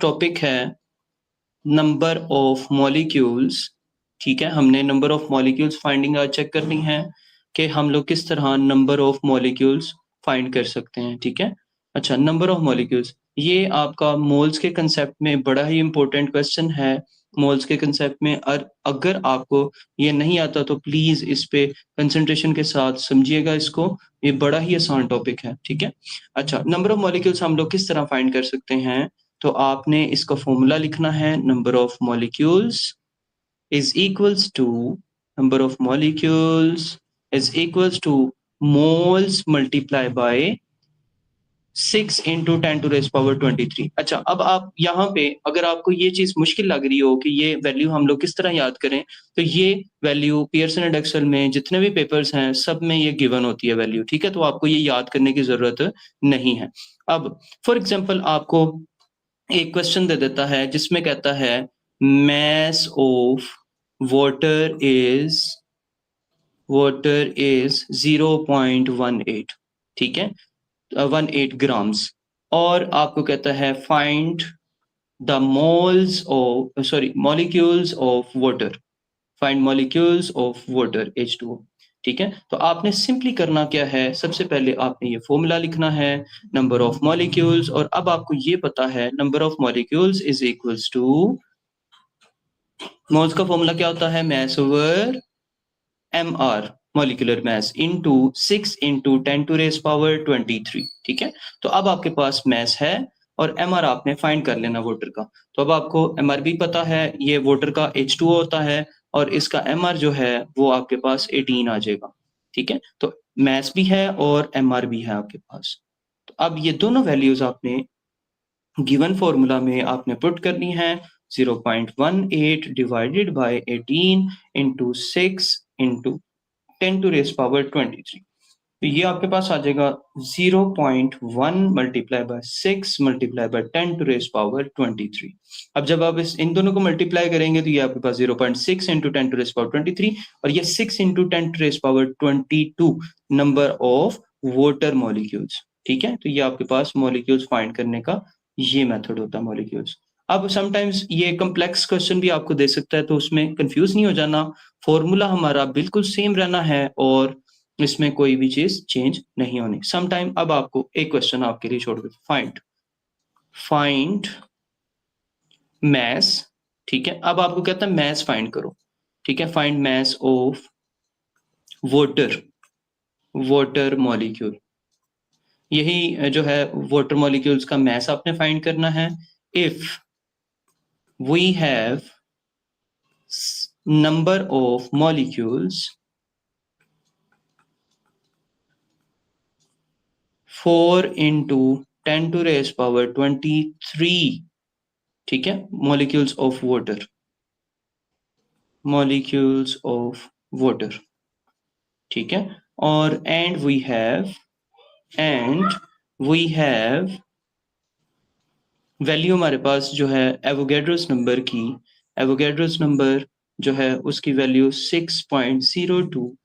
Topic है number of molecules. ठीक है, हमने नंबर ऑफ मॉलिक्यूल्स फाइंडिंग आज चेक करनी है कि हम लोग किस तरह नंबर ऑफ मॉलिक्यूल्स फाइंड कर सकते हैं। ठीक है, अच्छा, नंबर ऑफ मॉलिक्यूल्स ये आपका मोल्स के कंसेप्ट में बड़ा ही इंपॉर्टेंट क्वेश्चन है। मोल्स के कंसेप्ट में अगर आपको ये नहीं आता तो प्लीज इस पे कंसंट्रेशन के साथ समझिएगा इसको, ये बड़ा ही आसान टॉपिक है। ठीक है, अच्छा, नंबर ऑफ मॉलिक्यूल्स हम लोग किस तरह फाइंड कर सकते हैं, तो आपने इसका फॉर्मूला लिखना है। Number of molecules is equals to number of molecules is equals to moles multiply by 6 into 10⁻23। अच्छा, अब आप यहाँ पे अगर आपको ये चीज मुश्किल लग रही हो कि ये वैल्यू हम लोग किस तरह याद करें, तो ये वैल्यू पियर्सन एंड एक्सेल में जितने भी पेपर्स हैं सब में ये गिवन होती है वैल्यू। ठीक है, तो आपको ये याद करने की जरूरत नहीं है। अब फॉर एग्जाम्पल आपको एक क्वेश्चन दे देता है जिसमें कहता है mass of water is 0.18। ठीक है, 18 ग्राम्स। और आपको कहता है find the moles of molecules of water, find molecules of water H2O। ठीक है, तो आपने सिंपली करना क्या है, सबसे पहले आपने ये फॉर्मूला लिखना है नंबर ऑफ मॉलिक्यूल्स, और अब आपको ये पता है number of molecules is equals to, moles का फॉर्मूला क्या होता है, mass over mr molecular mass into 6 into 10⁻23। ठीक है, तो अब आपके पास मास है और mr आपने फाइंड कर लेना वाटर का। तो अब आपको mr भी पता है, ये वाटर का H2O होता है और इसका mr जो है वो आपके पास 18 आ जाएगा। ठीक है, तो मास भी है और mr भी है आपके पास। तो अब ये दोनों वैल्यूज आपने गिवन फॉर्मूला में आपने पुट करनी है। 0.18 डिवाइडेड बाय 18 इंटू 6 इंटू 10⁻23। तो ये आपके पास आ जाएगा 0.1 मल्टीप्लाई बाय 6 मल्टीप्लाई बाय 10⁻23। अब जब आप इन दोनों को मल्टीप्लाई करेंगे तो ये आपके पास 0.6 इंटू 10⁻23 और ये 6 into 10⁻22 number of water molecules. ठीक है, तो ये आपके पास मॉलिक्यूल्स फाइंड करने का ये मेथड होता है मॉलिक्यूल्स। अब समटाइम्स ये कॉम्प्लेक्स क्वेश्चन भी आपको दे सकता है, तो उसमें कंफ्यूज नहीं हो जाना, फॉर्मूला हमारा बिल्कुल सेम रहना है और इसमें कोई भी चीज चेंज नहीं होनी। समटाइम अब आपको एक क्वेश्चन आपके लिए छोड़ देते, फाइंड मैस। ठीक है, अब आपको कहता है मैस फाइंड करो। ठीक है, find mass of water molecule, यही जो है वाटर मॉलिक्यूल्स का मैस आपने फाइंड करना है। If we have number of molecules 4 into 10⁻23। ठीक है, मॉलिक्यूल्स ऑफ वाटर। ठीक है, और एंड वी हैव वैल्यू हमारे पास जो है एवोगैड्रोस नंबर की, एवोगैड्रोस नंबर जो है उसकी value 6.02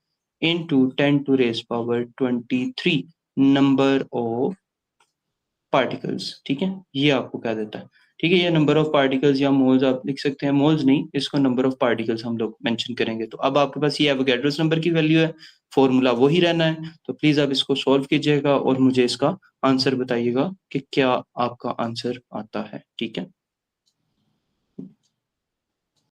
into 10⁻23 number of particles. ठीक है, ये आपको क्या देता है। ठीक है, ये नंबर ऑफ पार्टिकल्स या मोल्स आप लिख सकते हैं, मोल्स नहीं, इसको नंबर ऑफ पार्टिकल्स हम लोग मेंशन करेंगे। तो अब आपके पास ये एवोगैड्रोस नंबर की वैल्यू है, फॉर्मूला वही रहना है। तो प्लीज आप इसको सॉल्व कीजिएगा और मुझे इसका आंसर बताइएगा कि क्या आपका आंसर आता है। ठीक है।